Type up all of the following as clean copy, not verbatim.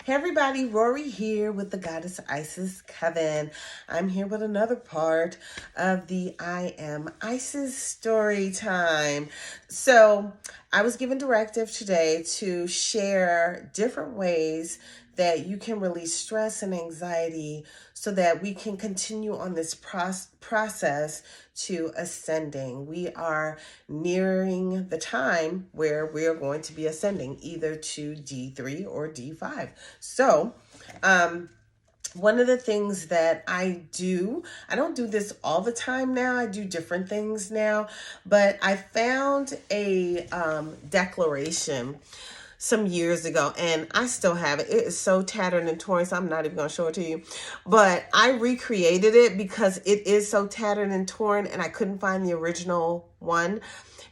Hey everybody, Rorree here with the Goddess Isis Coven. I'm here with another part of the I Am Isis story time. So I was given directive today to share different ways that you can release stress and anxiety so that we can continue on this process to ascending. We are nearing the time where we are going to be ascending either to D3 or D5. So, one of the things that I don't do this all the time now. I do different things now, but I found a declaration some years ago, and I still have it. It is so tattered and torn, so I'm not even going to show it to you. But I recreated it because it is so tattered and torn, and I couldn't find the original one.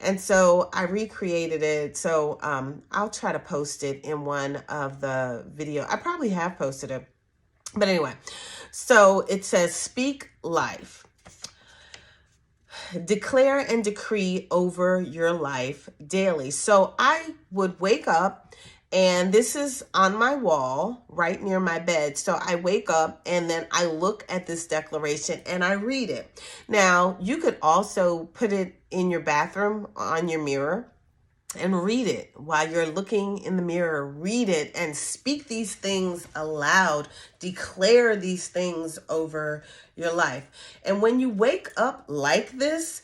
And so I recreated it. So I'll try to post it in one of the video. I probably have posted it. But anyway, so it says, speak life. Declare and decree over your life daily. So I would wake up, and this is on my wall right near my bed. So I wake up and then I look at this declaration and I read it. Now, you could also put it in your bathroom on your mirror and read it while you're looking in the mirror. Read it and speak these things aloud. Declare these things over your life. And when you wake up like this,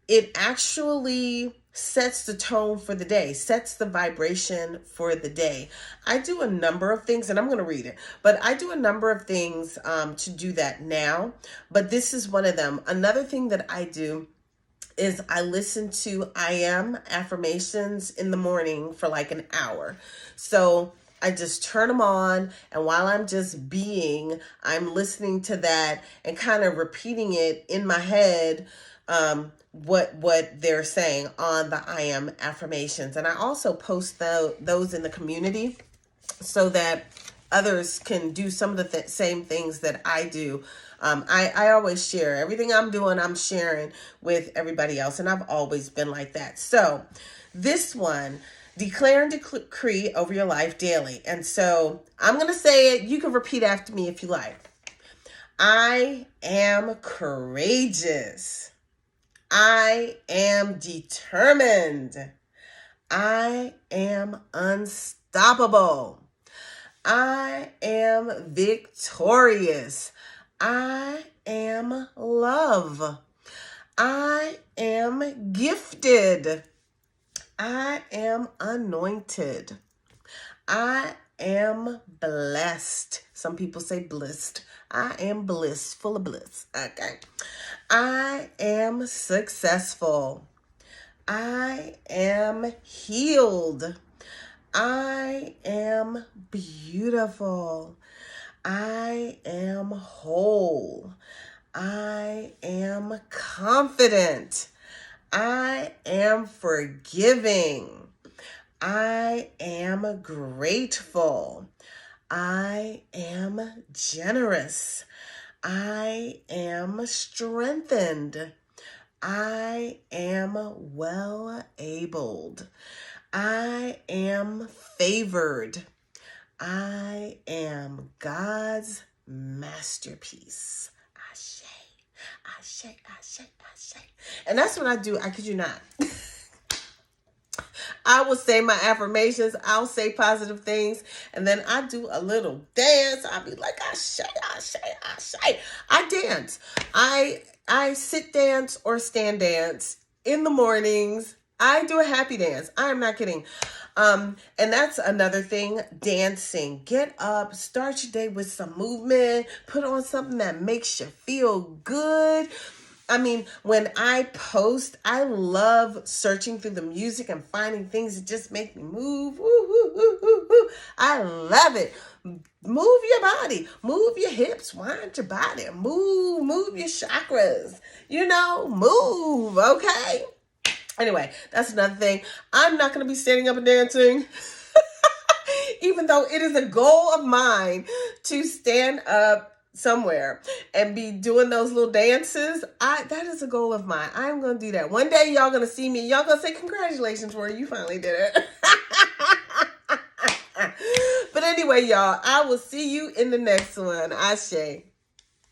it actually sets the tone for the day, sets the vibration for the day. I do a number of things, and I'm going to read it, but I do a number of things to do that now. But this is one of them. Another thing that I do is I listen to I Am affirmations in the morning for like an hour. So I just turn them on, and while I'm just being, I'm listening to that and kind of repeating it in my head, what they're saying on the I Am affirmations. And I also post those in the community so that others can do some of the same things that I do. I always share everything I'm doing. I'm sharing with everybody else, and I've always been like that. So this one, declare and decree over your life daily. And so I'm going to say it. You can repeat after me if you like. I am courageous. I am determined. I am unstoppable. I am victorious. I am love. I am gifted. I am anointed. I am blessed. Some people say blissed. I am bliss, full of bliss. Okay. I am successful. I am healed. I am beautiful. I am whole. I am confident. I am forgiving. I am grateful. I am generous. I am strengthened. I am well-abled. I am favored. I am God's masterpiece. Ashe, ashe, ashe, ashe. And that's what I do. I kid you not. I will say my affirmations. I'll say positive things. And then I do a little dance. I'll be like, ashe, ashe, ashe. I dance. I sit dance or stand dance in the mornings. I do a happy dance. I'm not kidding. And that's another thing, dancing. Get up, start your day with some movement, put on something that makes you feel good. I mean, when I post, I love searching through the music and finding things that just make me move. Woo, woo, woo, woo, woo. I love it. Move your body, move your hips, wind your body, move your chakras, move, okay? Anyway, that's another thing. I'm not going to be standing up and dancing, even though it is a goal of mine to stand up somewhere and be doing those little dances. That is a goal of mine. I'm going to do that. One day y'all going to see me. Y'all going to say, congratulations, Rorree, you finally did it. But anyway. Anyway, y'all, I will see you in the next one. Ashe.